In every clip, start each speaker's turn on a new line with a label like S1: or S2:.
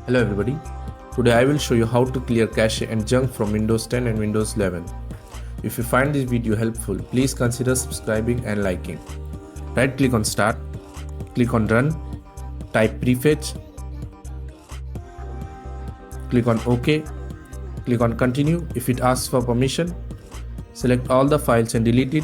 S1: Hello everybody. Today I will show you how to clear cache and junk from Windows 10 and Windows 11. If you find this video helpful, please consider subscribing and liking. Right click on Start, click on Run, type prefetch, click on OK, click on Continue. If it asks for permission, select all the files and delete it.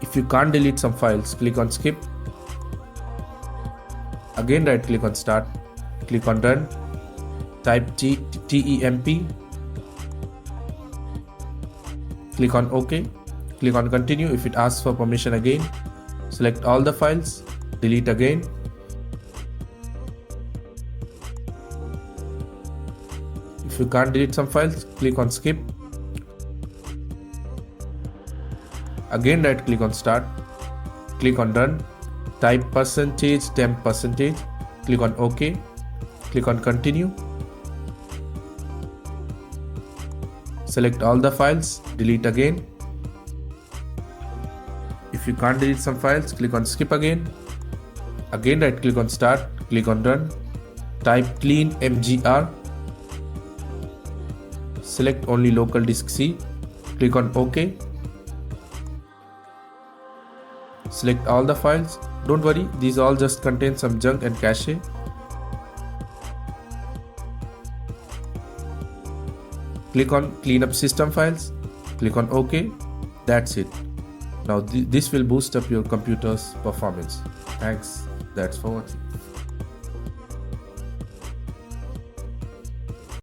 S1: If you can't delete some files, click on Skip. Again right click on Start, click on Run, type temp, click on OK, click on Continue. If it asks for permission again, select all the files, delete again. If you can't delete some files, click on Skip. Again right click on Start, click on Run, type %temp%, click on OK, click on Continue. Select all the files, delete again. If you can't delete some files, click on Skip again. Again right click on Start, click on Run, type clean mgr, select only local disk C, click on OK. Select all the files. Don't worry, these all just contain some junk and cache. Click on Clean up system files. Click on OK. That's it. Now this will boost up your computer's performance. Thanks. That's for watching.